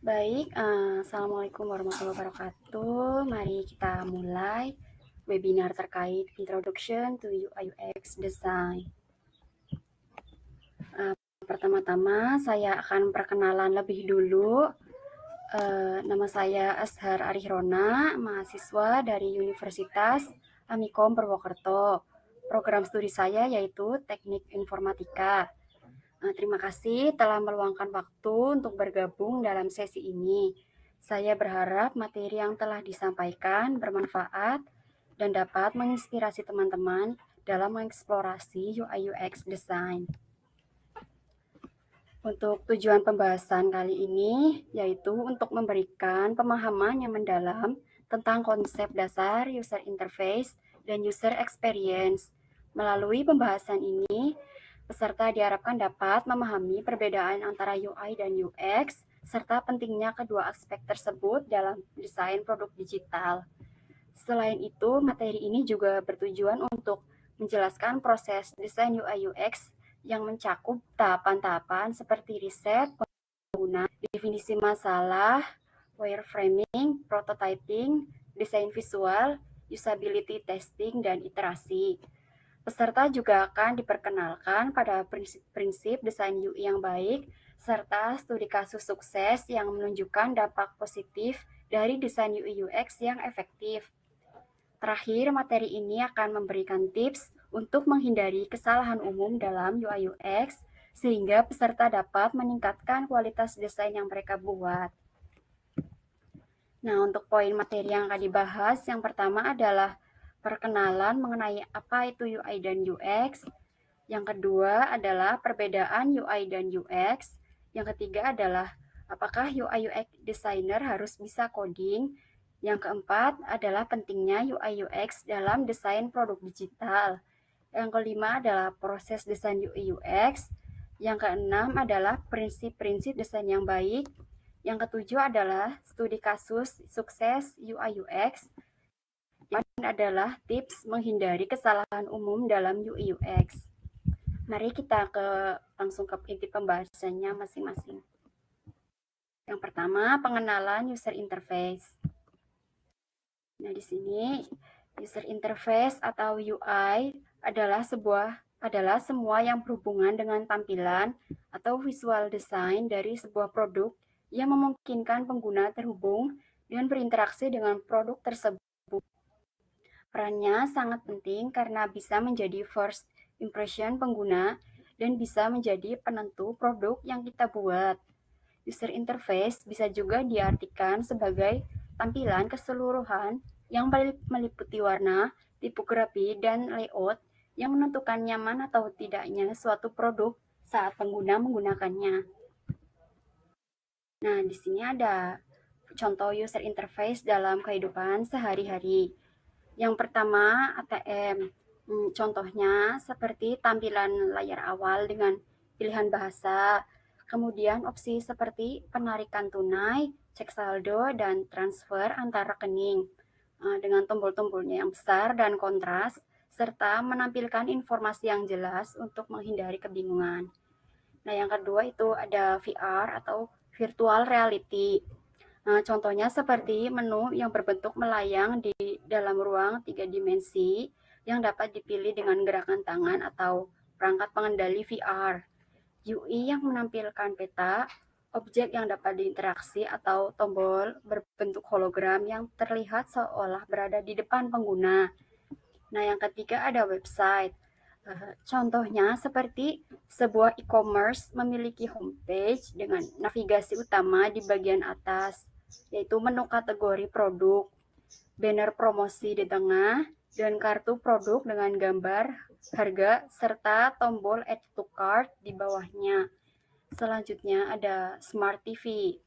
Baik, Assalamualaikum warahmatullahi wabarakatuh. Mari kita mulai webinar terkait Introduction to UI UX Design. Pertama-tama saya akan perkenalan lebih dulu. Nama saya Ashar Arihrona, mahasiswa dari Universitas Amikom Purwokerto. Program studi saya yaitu Teknik Informatika. Terima kasih telah meluangkan waktu untuk bergabung dalam sesi ini. Saya berharap materi yang telah disampaikan bermanfaat dan dapat menginspirasi teman-teman dalam mengeksplorasi UI UX Design. Untuk tujuan pembahasan kali ini, yaitu untuk memberikan pemahaman yang mendalam tentang konsep dasar user interface dan user experience. Melalui pembahasan ini, peserta diharapkan dapat memahami perbedaan antara UI dan UX, serta pentingnya kedua aspek tersebut dalam desain produk digital. Selain itu, materi ini juga bertujuan untuk menjelaskan proses desain UI UX yang mencakup tahapan-tahapan seperti riset pengguna, definisi masalah, wireframing, prototyping, desain visual, usability testing, dan iterasi. Peserta juga akan diperkenalkan pada prinsip-prinsip desain UI yang baik, serta studi kasus sukses yang menunjukkan dampak positif dari desain UI UX yang efektif. Terakhir, materi ini akan memberikan tips untuk menghindari kesalahan umum dalam UI UX, sehingga peserta dapat meningkatkan kualitas desain yang mereka buat. Nah, untuk poin materi yang akan dibahas, yang pertama adalah perkenalan mengenai apa itu UI dan UX. Yang kedua adalah perbedaan UI dan UX. Yang ketiga adalah apakah UI UX designer harus bisa coding. Yang keempat adalah pentingnya UI UX dalam desain produk digital. Yang kelima adalah proses desain UI UX. Yang keenam adalah prinsip-prinsip desain yang baik. Yang ketujuh adalah studi kasus sukses UI UX. Yang adalah tips menghindari kesalahan umum dalam UI UX. Mari kita langsung ke inti pembahasannya masing-masing. Yang pertama, pengenalan user interface. Nah, di sini user interface atau UI adalah semua yang berhubungan dengan tampilan atau visual design dari sebuah produk yang memungkinkan pengguna terhubung dan berinteraksi dengan produk tersebut. Perannya sangat penting karena bisa menjadi first impression pengguna dan bisa menjadi penentu produk yang kita buat. User interface bisa juga diartikan sebagai tampilan keseluruhan yang meliputi warna, tipografi, dan layout yang menentukan nyaman atau tidaknya suatu produk saat pengguna menggunakannya. Nah, di sini ada contoh user interface dalam kehidupan sehari-hari. Yang pertama, ATM. Contohnya seperti tampilan layar awal dengan pilihan bahasa, kemudian opsi seperti penarikan tunai, cek saldo, dan transfer antar rekening dengan tombol-tombolnya yang besar dan kontras, serta menampilkan informasi yang jelas untuk menghindari kebingungan. Nah, yang kedua itu ada VR atau virtual reality. Nah, contohnya seperti menu yang berbentuk melayang di dalam ruang 3 dimensi yang dapat dipilih dengan gerakan tangan atau perangkat pengendali VR. UI yang menampilkan peta, objek yang dapat diinteraksi atau tombol berbentuk hologram yang terlihat seolah berada di depan pengguna. Nah, yang ketiga ada website. Contohnya seperti sebuah e-commerce memiliki homepage dengan navigasi utama di bagian atas, yaitu menu kategori produk, banner promosi di tengah, dan kartu produk dengan gambar, harga, serta tombol add to cart di bawahnya. Selanjutnya ada Smart TV.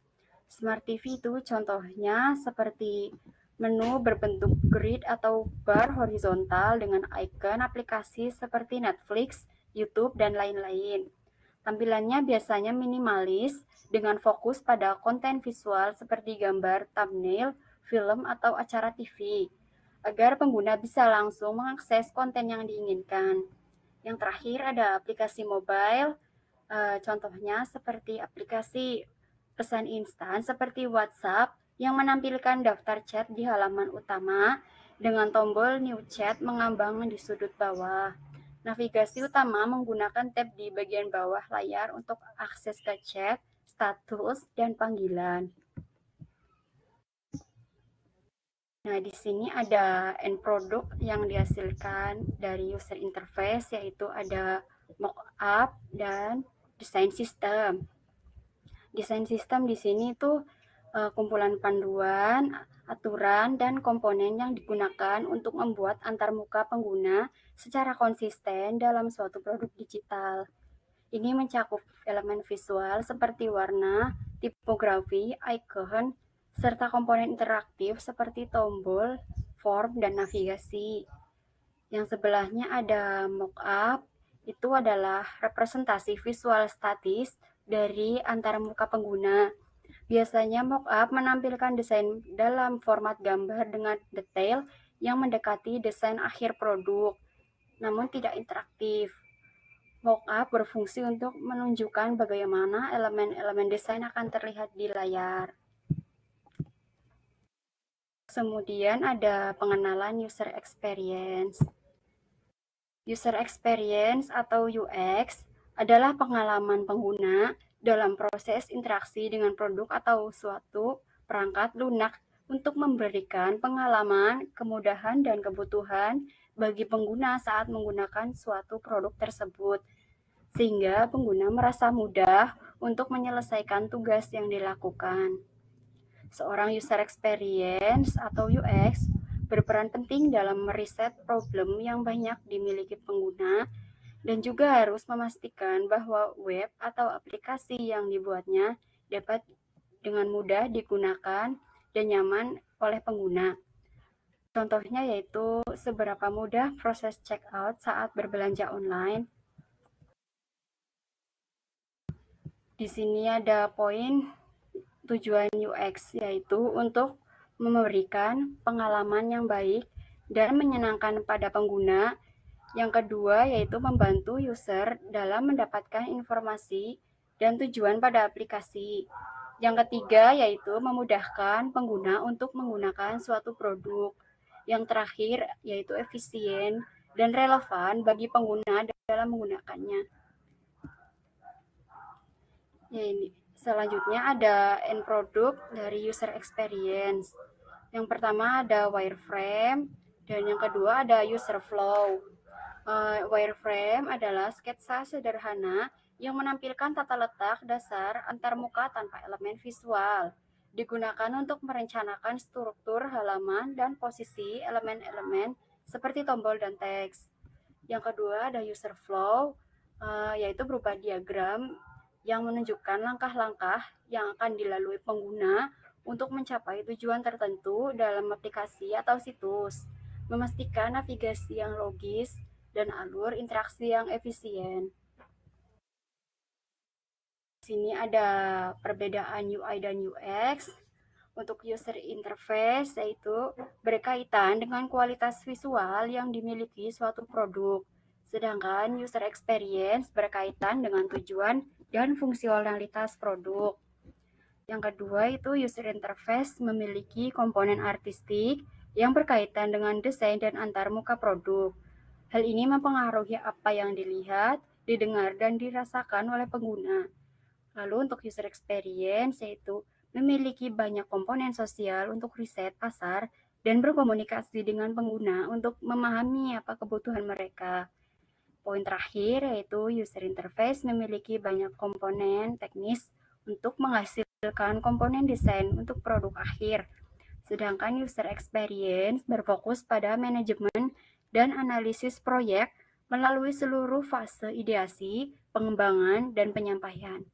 Smart TV itu contohnya seperti menu berbentuk grid atau bar horizontal dengan icon aplikasi seperti Netflix, YouTube, dan lain-lain. Tampilannya biasanya minimalis dengan fokus pada konten visual seperti gambar, thumbnail, film, atau acara TV, agar pengguna bisa langsung mengakses konten yang diinginkan. Yang terakhir ada aplikasi mobile, contohnya seperti aplikasi pesan instan seperti WhatsApp yang menampilkan daftar chat di halaman utama dengan tombol New Chat mengambang di sudut bawah. Navigasi utama menggunakan tab di bagian bawah layar untuk akses ke chat, status, dan panggilan. Nah, di sini ada end product yang dihasilkan dari user interface, yaitu ada mockup dan desain sistem. Desain sistem di sini tuh kumpulan panduan, aturan, dan komponen yang digunakan untuk membuat antarmuka pengguna secara konsisten dalam suatu produk digital. Ini mencakup elemen visual seperti warna, tipografi, icon, serta komponen interaktif seperti tombol, form, dan navigasi. Yang sebelahnya ada mockup, itu adalah representasi visual statis dari antarmuka pengguna. Biasanya mockup menampilkan desain dalam format gambar dengan detail yang mendekati desain akhir produk, namun tidak interaktif. Mockup berfungsi untuk menunjukkan bagaimana elemen-elemen desain akan terlihat di layar. Kemudian ada pengenalan user experience. User experience atau UX adalah pengalaman pengguna dalam proses interaksi dengan produk atau suatu perangkat lunak untuk memberikan pengalaman, kemudahan, dan kebutuhan bagi pengguna saat menggunakan suatu produk tersebut, sehingga pengguna merasa mudah untuk menyelesaikan tugas yang dilakukan. Seorang user experience atau UX berperan penting dalam meriset problem yang banyak dimiliki pengguna dan juga harus memastikan bahwa web atau aplikasi yang dibuatnya dapat dengan mudah digunakan dan nyaman oleh pengguna. Contohnya yaitu seberapa mudah proses checkout saat berbelanja online. Di sini ada poin tujuan UX, yaitu untuk memberikan pengalaman yang baik dan menyenangkan pada pengguna. Yang kedua yaitu membantu user dalam mendapatkan informasi dan tujuan pada aplikasi. Yang ketiga yaitu memudahkan pengguna untuk menggunakan suatu produk. Yang terakhir yaitu efisien dan relevan bagi pengguna dalam menggunakannya. Ya, ini. Selanjutnya ada end product dari user experience. Yang pertama ada wireframe dan yang kedua ada user flow. Wireframe adalah sketsa sederhana yang menampilkan tata letak dasar antarmuka tanpa elemen visual. Digunakan untuk merencanakan struktur halaman dan posisi elemen-elemen seperti tombol dan teks. Yang kedua ada user flow, yaitu berupa diagram yang menunjukkan langkah-langkah yang akan dilalui pengguna untuk mencapai tujuan tertentu dalam aplikasi atau situs, memastikan navigasi yang logis dan alur interaksi yang efisien. Di sini ada perbedaan UI dan UX. Untuk user interface yaitu berkaitan dengan kualitas visual yang dimiliki suatu produk. Sedangkan user experience berkaitan dengan tujuan dan fungsionalitas produk. Yang kedua itu user interface memiliki komponen artistik yang berkaitan dengan desain dan antarmuka produk. Hal ini mempengaruhi apa yang dilihat, didengar, dan dirasakan oleh pengguna. Lalu untuk user experience yaitu memiliki banyak komponen sosial untuk riset pasar dan berkomunikasi dengan pengguna untuk memahami apa kebutuhan mereka. Poin terakhir yaitu user interface memiliki banyak komponen teknis untuk menghasilkan komponen desain untuk produk akhir. Sedangkan user experience berfokus pada manajemen dan analisis proyek melalui seluruh fase ideasi, pengembangan, dan penyampaian.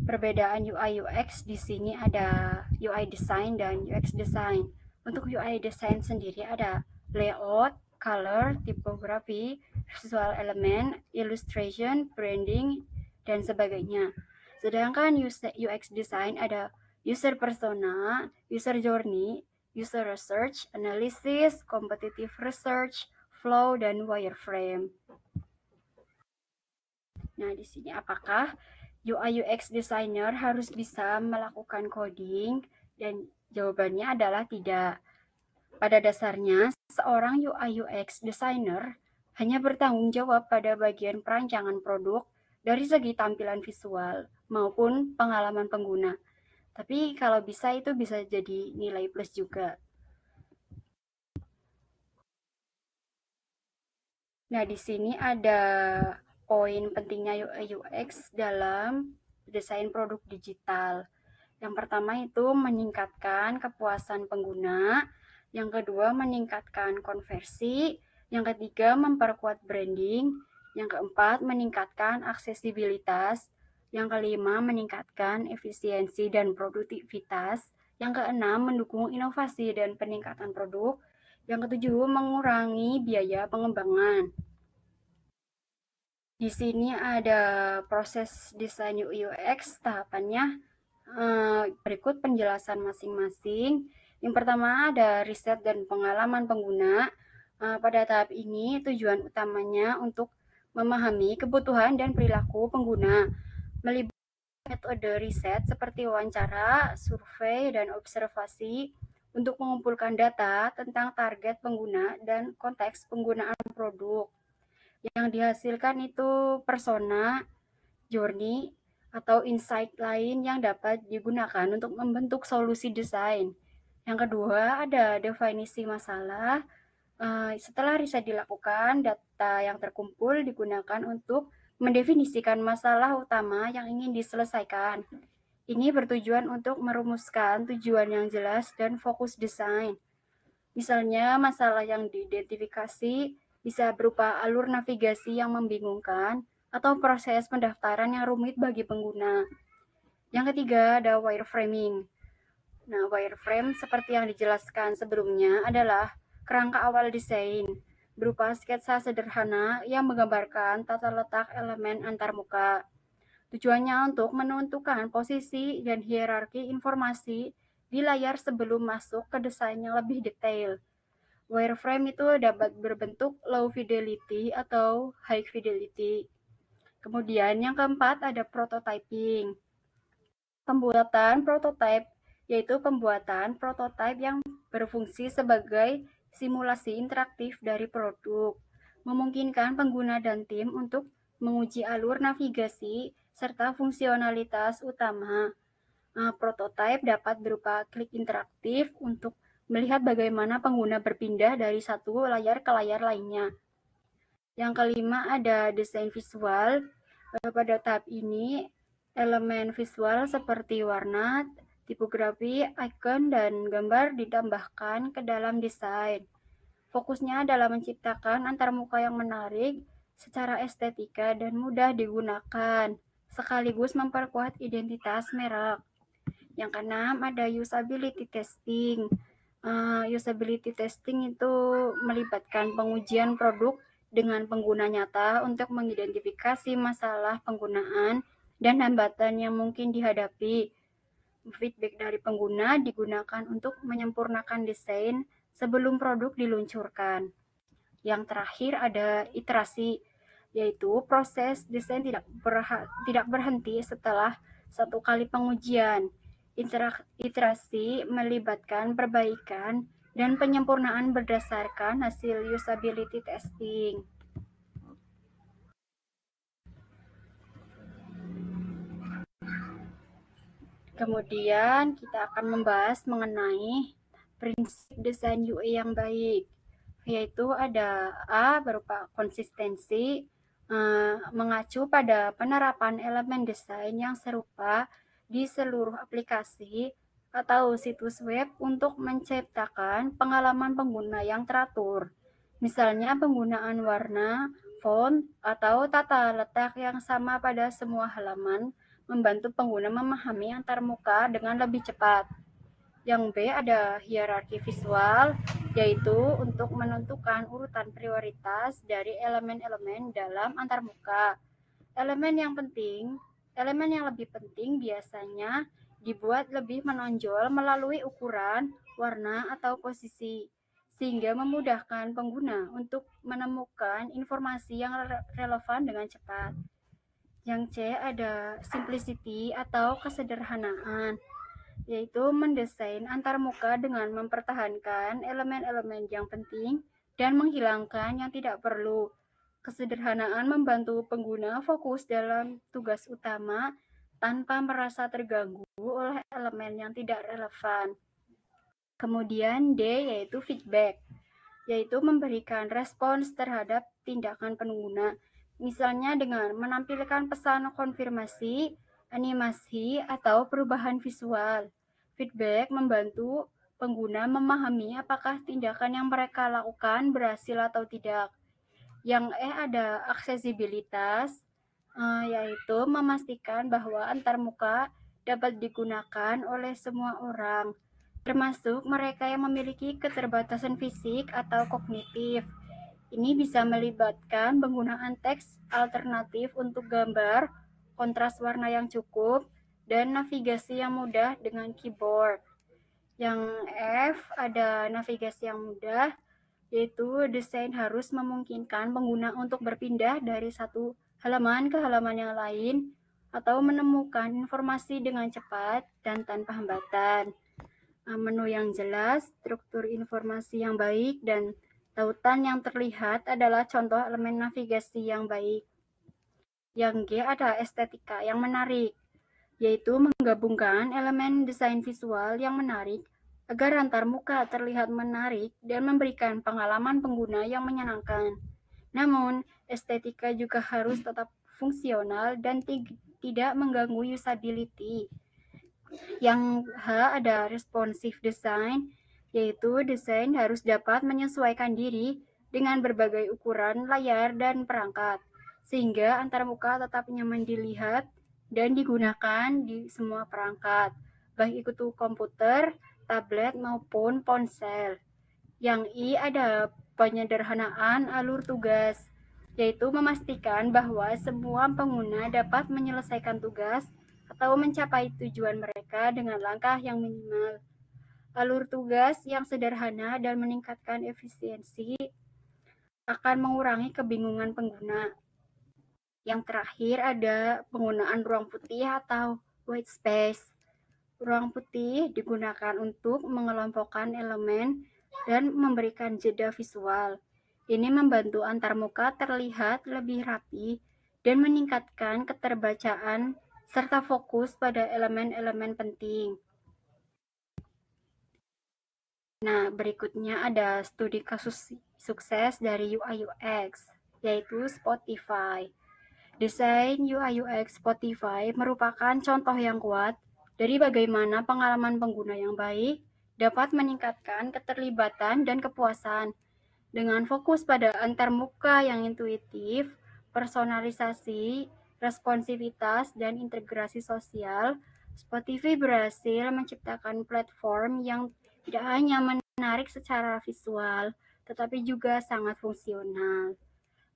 Perbedaan UI UX di sini ada UI design dan UX design. Untuk UI design sendiri ada layout, color, typography, visual element, illustration, branding, dan sebagainya. Sedangkan UX design ada user persona, user journey, user research, analysis, competitive research, flow, dan wireframe. Nah, di sini apakah UI UX designer harus bisa melakukan coding? Dan jawabannya adalah tidak. Pada dasarnya, seorang UI UX designer hanya bertanggung jawab pada bagian perancangan produk dari segi tampilan visual maupun pengalaman pengguna. Tapi kalau bisa itu bisa jadi nilai plus juga. Nah, di sini ada poin pentingnya UI UX dalam desain produk digital. Yang pertama itu meningkatkan kepuasan pengguna, yang kedua meningkatkan konversi, yang ketiga memperkuat branding, yang keempat meningkatkan aksesibilitas, yang kelima meningkatkan efisiensi dan produktivitas, yang keenam mendukung inovasi dan peningkatan produk, yang ketujuh mengurangi biaya pengembangan. Di sini ada proses desain UI UX tahapannya. Berikut penjelasan masing-masing. Yang pertama ada riset dan pengalaman pengguna. Pada tahap ini tujuan utamanya untuk memahami kebutuhan dan perilaku pengguna, melibatkan metode riset seperti wawancara, survei, dan observasi untuk mengumpulkan data tentang target pengguna dan konteks penggunaan produk. Yang dihasilkan itu persona, journey, atau insight lain yang dapat digunakan untuk membentuk solusi desain. Yang kedua, ada definisi masalah. Setelah riset dilakukan, data yang terkumpul digunakan untuk mendefinisikan masalah utama yang ingin diselesaikan. Ini bertujuan untuk merumuskan tujuan yang jelas dan fokus desain. Misalnya, masalah yang diidentifikasi bisa berupa alur navigasi yang membingungkan atau proses pendaftaran yang rumit bagi pengguna. Yang ketiga, ada wireframing. Nah, wireframe seperti yang dijelaskan sebelumnya adalah kerangka awal desain, berupa sketsa sederhana yang menggambarkan tata letak elemen antarmuka. Tujuannya untuk menentukan posisi dan hierarki informasi di layar sebelum masuk ke desain yang lebih detail. Wireframe itu dapat berbentuk low fidelity atau high fidelity. Kemudian yang keempat ada prototyping. Pembuatan prototype yaitu pembuatan prototype yang berfungsi sebagai simulasi interaktif dari produk, memungkinkan pengguna dan tim untuk menguji alur navigasi serta fungsionalitas utama. Prototype dapat berupa klik interaktif untuk melihat bagaimana pengguna berpindah dari satu layar ke layar lainnya. Yang kelima ada desain visual. Pada tahap ini, elemen visual seperti warna, tipografi, icon, dan gambar ditambahkan ke dalam desain. Fokusnya adalah menciptakan antarmuka yang menarik secara estetika dan mudah digunakan, sekaligus memperkuat identitas merek. Yang keenam ada usability testing. Usability testing itu melibatkan pengujian produk dengan pengguna nyata untuk mengidentifikasi masalah penggunaan dan hambatan yang mungkin dihadapi. Feedback dari pengguna digunakan untuk menyempurnakan desain sebelum produk diluncurkan. Yang terakhir ada iterasi, yaitu proses desain tidak berhenti setelah satu kali pengujian. Iterasi melibatkan perbaikan dan penyempurnaan berdasarkan hasil usability testing. Kemudian kita akan membahas mengenai prinsip desain UI yang baik, yaitu ada A berupa konsistensi, mengacu pada penerapan elemen desain yang serupa di seluruh aplikasi atau situs web untuk menciptakan pengalaman pengguna yang teratur. Misalnya penggunaan warna, font, atau tata letak yang sama pada semua halaman membantu pengguna memahami antarmuka dengan lebih cepat. Yang B ada hierarki visual, yaitu untuk menentukan urutan prioritas dari elemen-elemen dalam antarmuka. Elemen yang lebih penting biasanya dibuat lebih menonjol melalui ukuran, warna, atau posisi, sehingga memudahkan pengguna untuk menemukan informasi yang relevan dengan cepat. Yang C ada simplicity atau kesederhanaan, yaitu mendesain antarmuka dengan mempertahankan elemen-elemen yang penting dan menghilangkan yang tidak perlu. Kesederhanaan membantu pengguna fokus dalam tugas utama tanpa merasa terganggu oleh elemen yang tidak relevan. Kemudian D yaitu feedback, yaitu memberikan respons terhadap tindakan pengguna, misalnya dengan menampilkan pesan konfirmasi, animasi, atau perubahan visual. Feedback membantu pengguna memahami apakah tindakan yang mereka lakukan berhasil atau tidak. Yang ada aksesibilitas, yaitu memastikan bahwa antarmuka dapat digunakan oleh semua orang, termasuk mereka yang memiliki keterbatasan fisik atau kognitif. Ini bisa melibatkan penggunaan teks alternatif untuk gambar, kontras warna yang cukup, dan navigasi yang mudah dengan keyboard. Yang F ada navigasi yang mudah, yaitu desain harus memungkinkan pengguna untuk berpindah dari satu halaman ke halaman yang lain atau menemukan informasi dengan cepat dan tanpa hambatan. Menu yang jelas, struktur informasi yang baik, dan tautan yang terlihat adalah contoh elemen navigasi yang baik. Yang G ada estetika yang menarik, yaitu menggabungkan elemen desain visual yang menarik agar antarmuka terlihat menarik dan memberikan pengalaman pengguna yang menyenangkan. Namun, estetika juga harus tetap fungsional dan tidak mengganggu usability. Yang H ada responsive design, yaitu desain harus dapat menyesuaikan diri dengan berbagai ukuran layar dan perangkat, sehingga antarmuka tetap nyaman dilihat dan digunakan di semua perangkat, baik itu komputer, tablet, maupun ponsel. Yang I ada penyederhanaan alur tugas, yaitu memastikan bahwa semua pengguna dapat menyelesaikan tugas atau mencapai tujuan mereka dengan langkah yang minimal. Alur tugas yang sederhana dan meningkatkan efisiensi akan mengurangi kebingungan pengguna. Yang terakhir ada penggunaan ruang putih atau white space. Ruang putih digunakan untuk mengelompokkan elemen dan memberikan jeda visual. Ini membantu antarmuka terlihat lebih rapi dan meningkatkan keterbacaan serta fokus pada elemen-elemen penting. Nah, berikutnya ada studi kasus sukses dari UI UX, yaitu Spotify. Desain UI UX Spotify merupakan contoh yang kuat dari bagaimana pengalaman pengguna yang baik dapat meningkatkan keterlibatan dan kepuasan. Dengan fokus pada antarmuka yang intuitif, personalisasi, responsivitas, dan integrasi sosial, Spotify berhasil menciptakan platform yang tidak hanya menarik secara visual, tetapi juga sangat fungsional.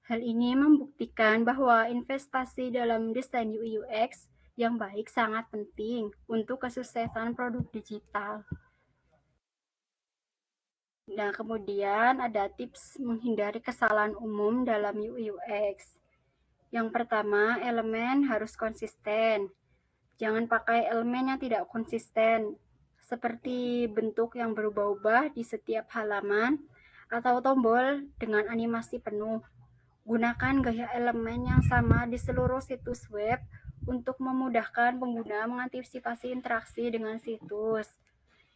Hal ini membuktikan bahwa investasi dalam desain UI UX yang baik sangat penting untuk kesuksesan produk digital. Nah, kemudian ada tips menghindari kesalahan umum dalam UI UX. Yang pertama, elemen harus konsisten. Jangan pakai elemen yang tidak konsisten, seperti bentuk yang berubah-ubah di setiap halaman atau tombol dengan animasi penuh. Gunakan gaya elemen yang sama di seluruh situs web untuk memudahkan pengguna mengantisipasi interaksi dengan situs.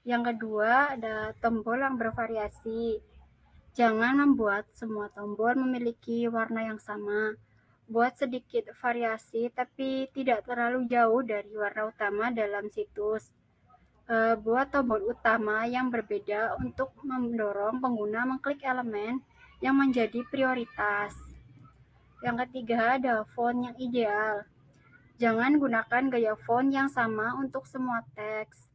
Yang kedua, ada tombol yang bervariasi. Jangan membuat semua tombol memiliki warna yang sama. Buat sedikit variasi, tapi tidak terlalu jauh dari warna utama dalam situs. Buat tombol utama yang berbeda untuk mendorong pengguna mengklik elemen yang menjadi prioritas. Yang ketiga, ada font yang ideal. Jangan gunakan gaya font yang sama untuk semua teks.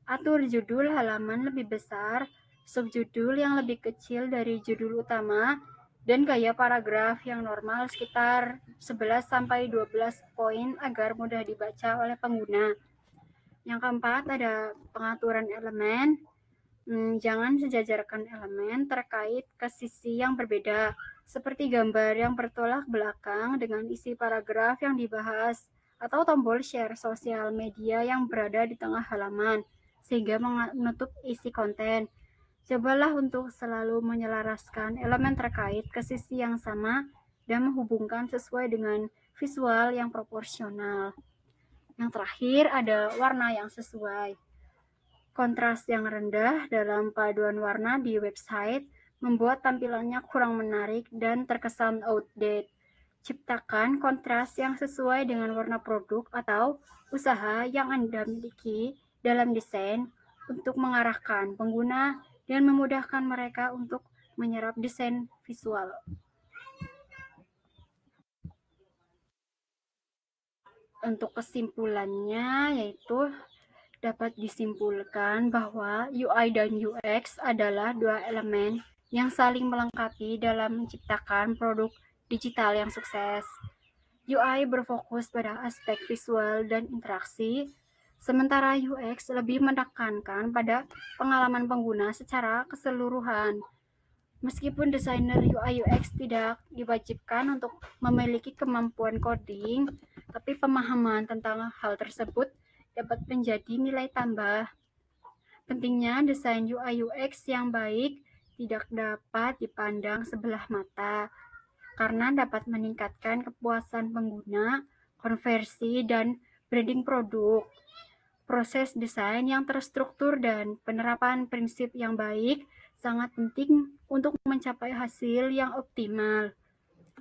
Atur judul halaman lebih besar, subjudul yang lebih kecil dari judul utama, dan gaya paragraf yang normal sekitar 11-12 poin agar mudah dibaca oleh pengguna. Yang keempat ada pengaturan elemen. Jangan sejajarkan elemen terkait ke sisi yang berbeda, seperti gambar yang bertolak belakang dengan isi paragraf yang dibahas, atau tombol share sosial media yang berada di tengah halaman, sehingga menutup isi konten. Cobalah untuk selalu menyelaraskan elemen terkait ke sisi yang sama dan menghubungkan sesuai dengan visual yang proporsional. Yang terakhir ada warna yang sesuai. Kontras yang rendah dalam paduan warna di website membuat tampilannya kurang menarik dan terkesan outdated. Ciptakan kontras yang sesuai dengan warna produk atau usaha yang Anda miliki dalam desain untuk mengarahkan pengguna dan memudahkan mereka untuk menyerap desain visual. Untuk kesimpulannya, yaitu dapat disimpulkan bahwa UI dan UX adalah dua elemen yang saling melengkapi dalam menciptakan produk digital yang sukses. UI berfokus pada aspek visual dan interaksi, sementara UX lebih menekankan pada pengalaman pengguna secara keseluruhan. Meskipun desainer UI UX tidak diwajibkan untuk memiliki kemampuan coding, tapi pemahaman tentang hal tersebut dapat menjadi nilai tambah. Pentingnya desain UI UX yang baik tidak dapat dipandang sebelah mata, karena dapat meningkatkan kepuasan pengguna, konversi, dan branding produk. Proses desain yang terstruktur dan penerapan prinsip yang baik sangat penting untuk mencapai hasil yang optimal.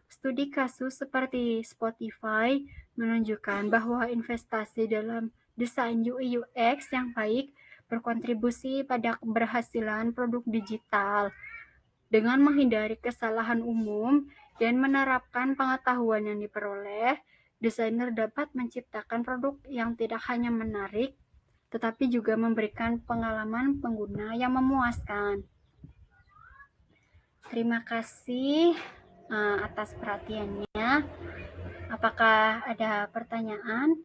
Studi kasus seperti Spotify menunjukkan bahwa investasi dalam desain UI UX yang baik berkontribusi pada keberhasilan produk digital. Dengan menghindari kesalahan umum dan menerapkan pengetahuan yang diperoleh, desainer dapat menciptakan produk yang tidak hanya menarik, tetapi juga memberikan pengalaman pengguna yang memuaskan. Terima kasih atas perhatiannya. Apakah ada pertanyaan?